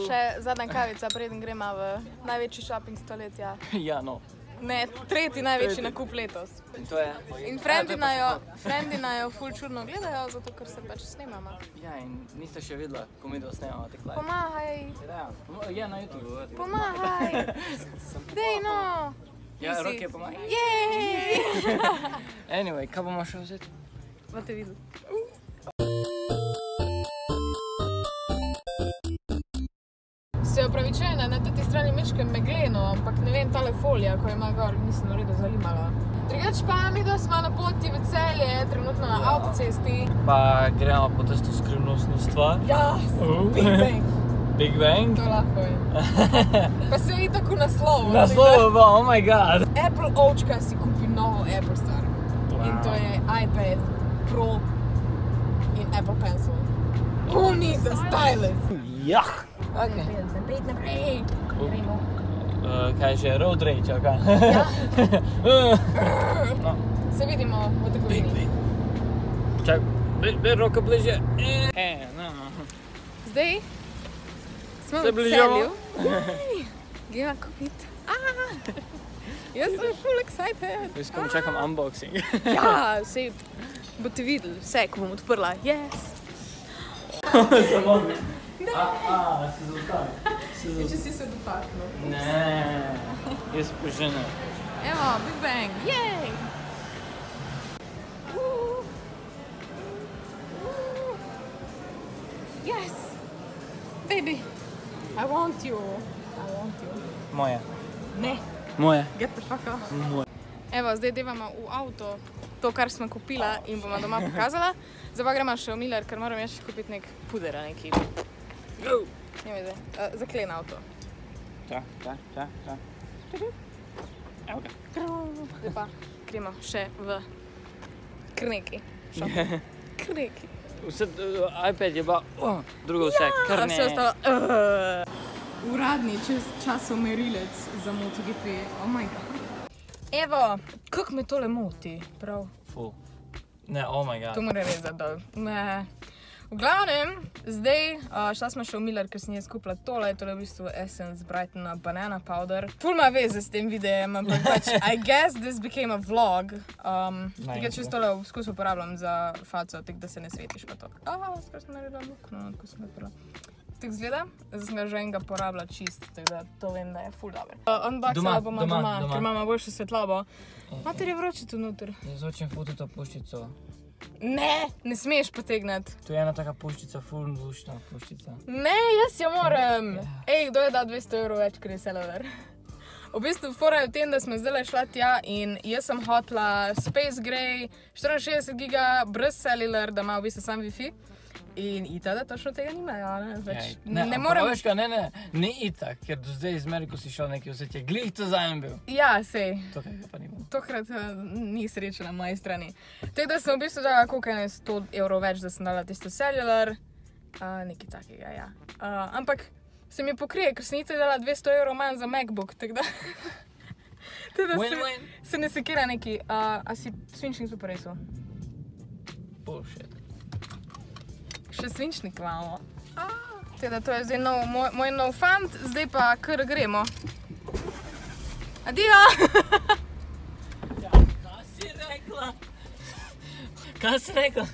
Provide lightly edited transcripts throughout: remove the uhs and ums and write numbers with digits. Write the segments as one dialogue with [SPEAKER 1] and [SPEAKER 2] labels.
[SPEAKER 1] Še zadnja kavica, preden gremo v največji shopping stoletja.
[SPEAKER 2] Ja, no.
[SPEAKER 1] Ne, tretji največji nakup letos.
[SPEAKER 2] In to je?
[SPEAKER 1] In frendi najo ful čudno gledajo, zato ker se pač snemamo.
[SPEAKER 2] Ja, in niste še videla, ko mi da snemamo tek live.
[SPEAKER 1] Pomagaj!
[SPEAKER 2] Ja, na YouTube.
[SPEAKER 1] Pomagaj! Dej no!
[SPEAKER 2] Ja, roke pomagaj.
[SPEAKER 1] Jej!
[SPEAKER 2] Anyway, kaj bomo še vzeti?
[SPEAKER 1] Bote videli. Se opravičujem, da na teti strani mečkem megleno, ampak ne vem, tale folija, ko ima gor, nisem v redu zalimala. Drugač pa mi da smo na poti v Celje, trenutno na avtocesti.
[SPEAKER 2] Pa gremo po testo skrivnostno stvar.
[SPEAKER 1] Ja, Big Bang.
[SPEAKER 2] Big Bang?
[SPEAKER 1] To lahko je. Pa se je tako naslovo.
[SPEAKER 2] Naslovo bo, oh my god.
[SPEAKER 1] Apple Očka si kupi novo Apple stvar. In to je iPad Pro in Apple Pencil. Who needs a stylus?
[SPEAKER 2] Jah! Okay.
[SPEAKER 1] Naprej, naprej. Gremo.
[SPEAKER 2] Kaj še, road rage, ali kaj?
[SPEAKER 1] Ja.
[SPEAKER 2] No.
[SPEAKER 1] Se vidimo v trgovini.
[SPEAKER 2] Čak, bi roka bliže. No.
[SPEAKER 1] Zdaj smo
[SPEAKER 2] Se
[SPEAKER 1] v
[SPEAKER 2] bližamo.
[SPEAKER 1] Celju. Gremo kupiti. Jaz sem full excited.
[SPEAKER 2] Jaz ko čakam unboxing.
[SPEAKER 1] Ja, sej boste videli vse, ko bom odprla. Yes.
[SPEAKER 2] Samo. Se zaustavi.
[SPEAKER 1] Če si se dotaknil.
[SPEAKER 2] Ne, jaz požene.
[SPEAKER 1] Evo, Big Bang, jej! Yes! Baby, I want you.
[SPEAKER 2] Moje.
[SPEAKER 1] Ne,
[SPEAKER 2] Moje.
[SPEAKER 1] get the fuck off.
[SPEAKER 2] Moje.
[SPEAKER 1] Evo, zdaj devamo v avto to, kar smo kupila in bomo doma pokazala. Zdaj pa gremo še v Miller, ker moram jaz še kupiti nek puder ali neki.
[SPEAKER 2] Go!
[SPEAKER 1] Njeme zdaj, zaklen avto.
[SPEAKER 2] Ča. Evo ga.
[SPEAKER 1] Zdaj pa gremo še v krneki. Krneki.
[SPEAKER 2] Vse, iPad je pa, drugo vse, kar ne.
[SPEAKER 1] Vse ostalo. Uradni časomerilec za MotoGP. Oh my god. Evo, kako me tole moti, prav?
[SPEAKER 2] Ful. Ne, oh my god.
[SPEAKER 1] To mora rezati dol. V glavnem, zdaj šla smo še v Miller, ker sem jaz kupila tole. Tole je v bistvu Essence Brightena Banana Powder. Ful ima veze s tem videjem, ampak pač I guess this became a vlog. Tega čisto tole vskus uporabljam za faco, tak da se ne svetiš pa to. Skoro sem naredila lukno, ko sem ga odprla. Tak zgleda, zdaj sem ga že enega porabila čist, tako da to vem, da je ful dober. Unboxala bomo doma, ker imamo boljšo svetlobo. Mater je vroče tu noter.
[SPEAKER 2] Jaz hočem futi to puščico.
[SPEAKER 1] Ne smeš potegnati.
[SPEAKER 2] Tu je ena taka puščica, full zvučna puščica.
[SPEAKER 1] Ne, jaz jo moram. Ej, kdo je dal 200 € več, ker je cellular? V bistvu fora je v tem, da smo zdaj šla tja in jaz sem hotla Space Gray 64 GB brez cellular, da ima v bistvu sam Wi-Fi. In itada točno tega nimajo, ne? Ne morem...
[SPEAKER 2] Praveška, ne itak, ker do zdaj izmeri, ko si šel nekaj vzeti, je glih to zajem bil.
[SPEAKER 1] Ja, sej.
[SPEAKER 2] Tokaj pa ni bilo.
[SPEAKER 1] Tokrat ni sreča na moji strani. Tako da sem v bistvu dala koliko 100 € več, da sem dala tisto cellular. Nekaj takega, ja. Ampak se mi pokrije, ker sem itak dala 200 € manj za MacBook, tako da...
[SPEAKER 2] Win-win.
[SPEAKER 1] Se ne sekira neki. A si svinčnik super resul?
[SPEAKER 2] Bullshit.
[SPEAKER 1] Še svinčnik imamo. Teda to je zdaj moj nov fant, zdaj pa kar gremo. Adijo!
[SPEAKER 2] Ja, kaj si rekla? Kaj si rekla?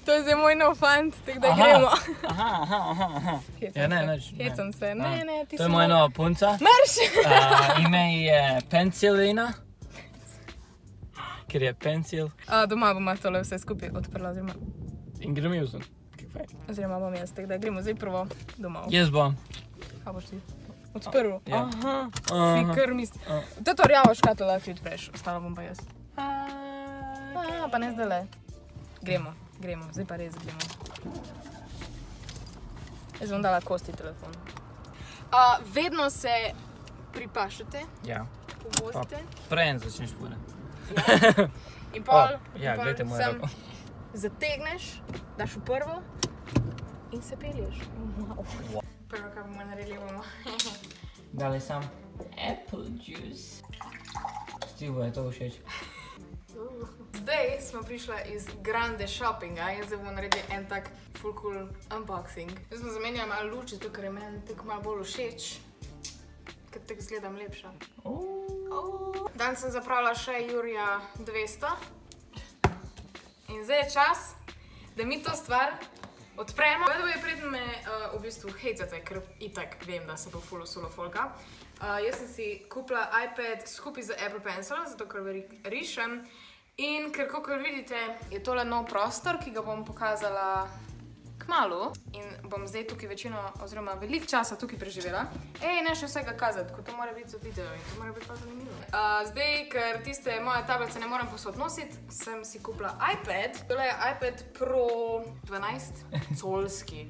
[SPEAKER 1] To je zdaj moj nov fant, tako da gremo.
[SPEAKER 2] Aha. Ja, ne, neč.
[SPEAKER 1] Hecam se, ne, ti si...
[SPEAKER 2] To je moja nova punca.
[SPEAKER 1] Marš!
[SPEAKER 2] Ime je Pencilina. Ker je pencil.
[SPEAKER 1] Doma bomo tole vse skupaj odprla, oziroma...
[SPEAKER 2] In gremo juzem.
[SPEAKER 1] Oziroma bom jaz, tako da gremo zdaj prvo domov.
[SPEAKER 2] Jaz bom.
[SPEAKER 1] Kaj boš ti? Odprl?
[SPEAKER 2] Ja.
[SPEAKER 1] Aha, si kar misli. To rjavo škatlo lahko odpreš, ostalo bom pa jaz. Pa ne zdajle. Gremo, zdaj pa res gremo. Jaz bom dala Kosti telefon. Vedno se pripašate, povozite.
[SPEAKER 2] Prejem začneš fure.
[SPEAKER 1] In pol
[SPEAKER 2] gledajte moje roko.
[SPEAKER 1] Zategneš, daš v prvo in se pelješ. Prvo, kaj bomo naredili, bomo.
[SPEAKER 2] Dali sam apple juice. Stivu je to všeč.
[SPEAKER 1] Zdaj smo prišli iz Grande Shoppinga in zdaj bomo naredili en tak full cool unboxing. Zdaj smo zamenjali malo luči, to, ker je meni tako malo bolj všeč, ker tako izgledam lepša. Dan sem zapravila še Jurija 200 in zdaj je čas, da mi to stvar odpremo. Vedno je predtem me v bistvu hejcate, ker itak vem, da se bo full usulo folka. Jaz sem si kupila iPad skupaj z Apple Pencilom, zato ker rišem. In ker, kakor vidite, je tole nov prostor, ki ga bom pokazala kmalu. In bom zdaj tukaj večino, oziroma veliko časa tukaj preživela. Ne še vsega kazati, ko to mora biti za video in to mora biti pa zanimivo. Zdaj, ker tiste moje tablice ne moram posod nositi, sem si kupila iPad. Tole je iPad Pro 12, colski,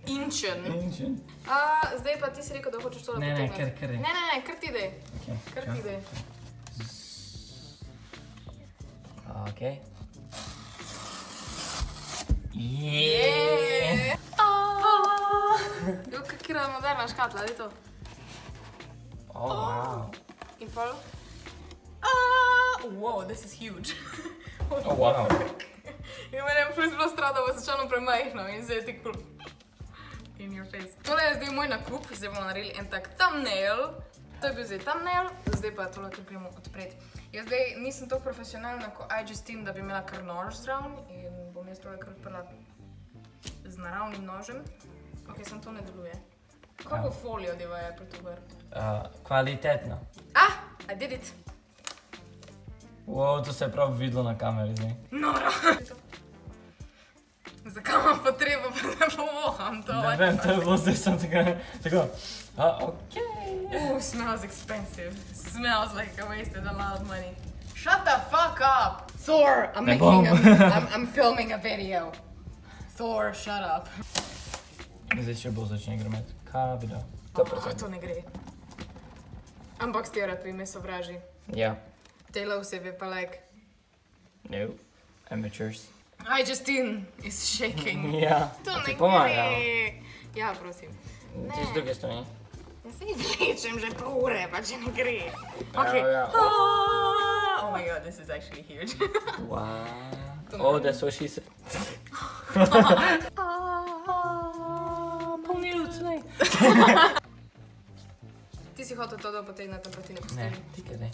[SPEAKER 1] inčen. Zdaj pa ti si rekel, da hočeš tole potegniti. Ne, kar ti dej. Kar ti dej.
[SPEAKER 2] Okej.
[SPEAKER 1] Kakira moderna škatla, je to?
[SPEAKER 2] Wow.
[SPEAKER 1] In pol? Wow, this is huge.
[SPEAKER 2] Wow.
[SPEAKER 1] In meni je ful zelo strah, da bo začalo premajhno in zdaj je tako in your face. Tole je zdaj moj nakup, zdaj bomo naredili en tak thumbnail. To je bil zdaj thumbnail, zdaj pa tole, kar gremo odpreti. Jaz zdaj nisem tako profesionalna kot iJustine, da bi imela kar nož zraven in bom jaz tole kar odprla z naravnim nožem. Ok, sem to ne deluje. Koliko folijo deva je pri to gor?
[SPEAKER 2] Kvalitetno.
[SPEAKER 1] I did it.
[SPEAKER 2] Wow, to se je prav videlo na kameri zdaj.
[SPEAKER 1] Noro. Zakaj imam potrebo, pa ne povoham to?
[SPEAKER 2] Ne vem, to je bilo zdaj sem tako, okej.
[SPEAKER 1] Smells expensive. Smells like I wasted a lot of money. Shut the fuck up! Thor, I'm filming a video. Thor, shut up.
[SPEAKER 2] Zdaj še bolj začne grometi. Kaj bi dal?
[SPEAKER 1] To ne gre. Unbox therapy me sovraži.
[SPEAKER 2] Ja.
[SPEAKER 1] Taylor osebje pa like.
[SPEAKER 2] No. Amateurs.
[SPEAKER 1] iJustine is shaking.
[SPEAKER 2] Ja.
[SPEAKER 1] To ne
[SPEAKER 2] gre.
[SPEAKER 1] Ja, prosim.
[SPEAKER 2] Ti z druge strani.
[SPEAKER 1] Ja se vlečem že pol ure, pa če ne gre. Ok. Oh my god, this is actually huge.
[SPEAKER 2] Wow. Oh, that's what she said. Polnilc, ne.
[SPEAKER 1] Ti si hotel to, da potegnete, pa ti ne pustili?
[SPEAKER 2] Ne, ti kaj ne.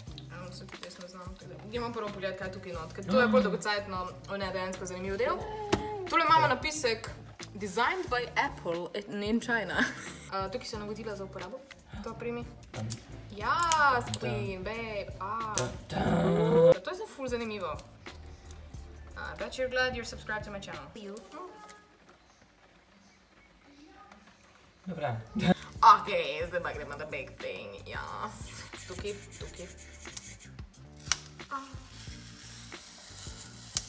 [SPEAKER 1] Se tudi jaz ne znam. Idemo prvo pogledati, kaj je tukaj not, ker to je bolj dolgocajtno, dejansko zanimiv del. Tule imamo napisek Designed by Apple in China. Tukaj so navodila za uporabo. To primi. Ja, sprim, babe. To je ful zanimivo. I bet you're glad you're subscribed to my channel.
[SPEAKER 2] Dobra.
[SPEAKER 1] Ok, zdaj pa gremo na big thing. Yes. Tukaj.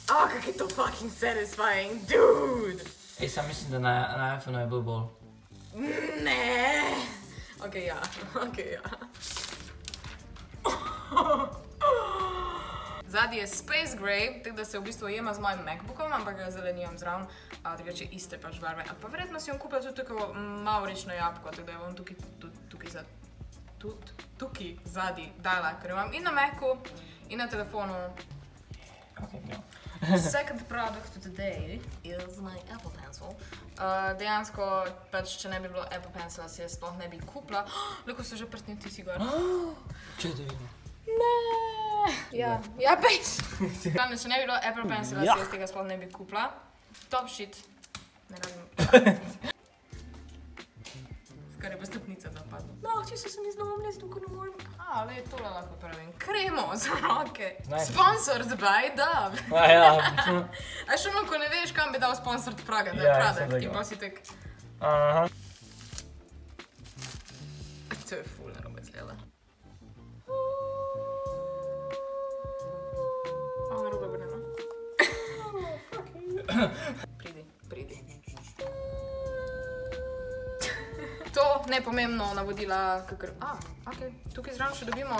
[SPEAKER 1] Kak je to fucking satisfying, dude!
[SPEAKER 2] Ej, sam mislim, da na iPhone je bil bolj.
[SPEAKER 1] Ne. Ok, ja. Zadnji je Space Gray, tako da se v bistvu jema z mojim MacBookom, ampak ga zelenijam zraven, drugače iste pač barve. Pa verjetno si bom kupila tudi tako mavrično jabko, tako da jo bom tukaj zadnji dala, ker imam in na Macu, in na telefonu.
[SPEAKER 2] Ok, no.
[SPEAKER 1] Second product of the day is my Apple Pencil. Dejansko, pač, če ne bi bilo Apple Pencila, si jaz sploh ne bi kupila. Lahko so že prstni vtisi gor.
[SPEAKER 2] Če da vidim.
[SPEAKER 1] Ne. Ja, pejš. Če ne bi bilo Apple Pencila, si jaz tega sploh ne bi kupila. Top shit. Ne radim. Skar je pa stopnica dopadla. No, če se mi znova mlezno, ko ne morem. Le, tole lahko pravim. Kremo za roke. Sponsored by Dove.
[SPEAKER 2] Ja.
[SPEAKER 1] A še ko ne veš, kam bi dal sponsored product, ti pa si tek.
[SPEAKER 2] Aha.
[SPEAKER 1] To je ful narobe izgleda. Narobe brneno. Pridi. To nepomembno navodila, kakor... ok, tukaj zraven še dobimo.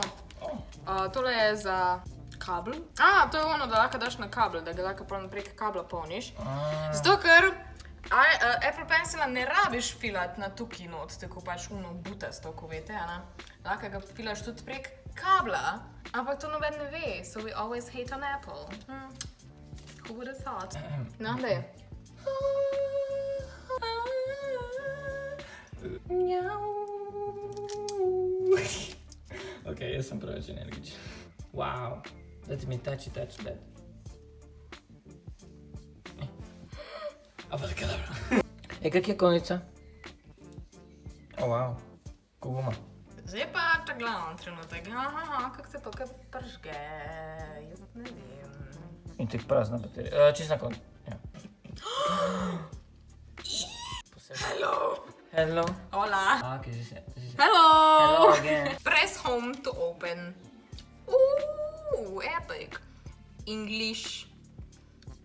[SPEAKER 1] Tole je za kabel. To je ono, da lahko daš na kabel, da ga lahko prek kabla polniš. Zato, ker Apple Pencila ne rabiš filati na tukaj not, tako pač uno butasto, ko vete, lahko ga filaš tudi prek kabla, Ampak to noben ne ve, so we always hate on Apple. Who would have thought? No, daj.
[SPEAKER 2] Ok, jaz sem preveč energičen. Wow, dajte mi touch that. Abrakadabra. Kak je konica? Oh, wow, ko guma.
[SPEAKER 1] Zdaj pa ta glavni trenutek. Kako se to kaj pržge? Jaz ne vem.
[SPEAKER 2] In tako prazna baterija. Čist na koncu.
[SPEAKER 1] Hello.
[SPEAKER 2] Hello.
[SPEAKER 1] Hola.
[SPEAKER 2] Ok, si se.
[SPEAKER 1] Hello.
[SPEAKER 2] Hello again.
[SPEAKER 1] Press home to open. Epic. English.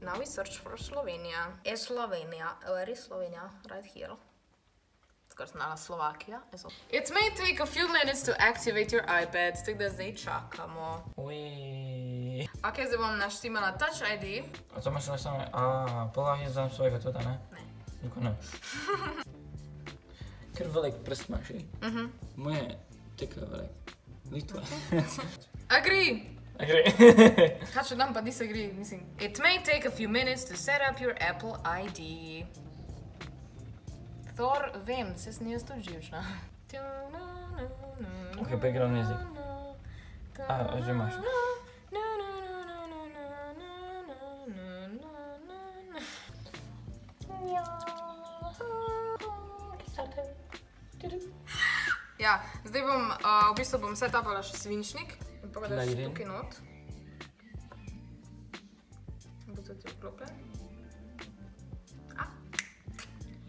[SPEAKER 1] Now we search for Slovenia. Is Slovenia? Where is Slovenia? Right here. Skoro znala Slovakia. It may take a few minutes to activate your iPad, tako da zdaj čakamo. Ok, zdaj bom naštimala Touch ID.
[SPEAKER 2] A to imaš le samo... pola jaz dam svojega tudi, ne?
[SPEAKER 1] Ne.
[SPEAKER 2] Nikoli ne. Ker velik prst imaš, Moje teka velik. Litva.
[SPEAKER 1] Agree.
[SPEAKER 2] Agree.
[SPEAKER 1] Kaj če dam pa disagree, mislim. It may take a few minutes to set up your Apple ID. Thor, vem, se sem jaz tudi živčna.
[SPEAKER 2] Ok, pa igram jezik. Že imaš. Ja, zdaj bom, v bistvu bom setupala še svinčnik in pogledala še tukaj not. Bo to ti vklope.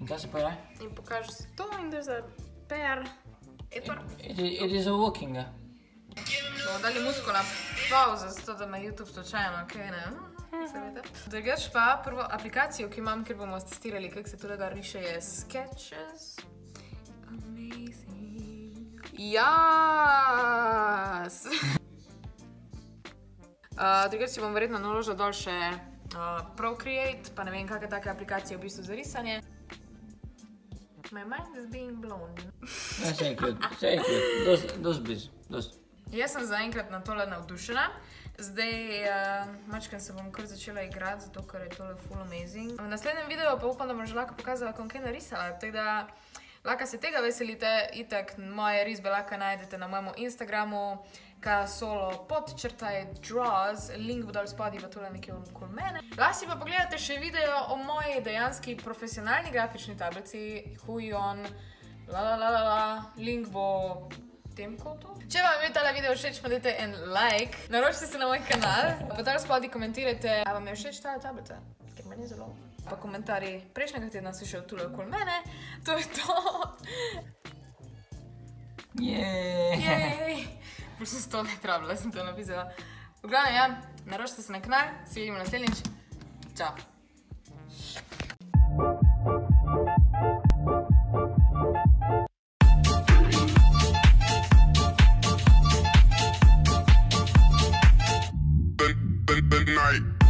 [SPEAKER 2] In kaj se pa je?
[SPEAKER 1] In pokaži si to in there's a pair.
[SPEAKER 2] It is a walking.
[SPEAKER 1] Bomo dali muskula pauza, zato da me YouTube slučajno, okej, ne? Drugač pa prvo aplikacijo, ki imam, ker bomo testirali, kako se tega riše, je Sketches. Jas! Drugač si bom verjetno naložila dol še Procreate, pa ne vem, kakve take aplikacije v bistvu za risanje. My mind is being blown.
[SPEAKER 2] Say it, dost blizu.
[SPEAKER 1] Jaz sem zaenkrat na tole navdušena. Zdaj, mačkam se bom kar začela igrati, zato ker je tole full amazing. V naslednjem videu pa upam, da bom že lahko pokazala, kako kaj narisala. Tako da, lahko se tega veselite, itak moje risbe lahko najdete na mojem Instagramu, ksolo_draws, link bo dol spodaj pa tole nekje okoli mene. Lahko si pa pogledate še video o moji dejanski profesionalni grafični tablici, Huion, link bo v tem kotu. Če vam je tale video všeč, pa dajte en like, naročite se na moj kanal, pa dol spodaj komentirajte, a vam je všeč tale tablica, ker meni je zelo. Pa komentarji prejšnjega tedna so še tule okoli mene. To je to. Jej. Prosim, se to ne trabila, sem to napisala. V glavnem, ja, naročite se na kanal, se vidimo naslednjič. Čau.
[SPEAKER 3] The night.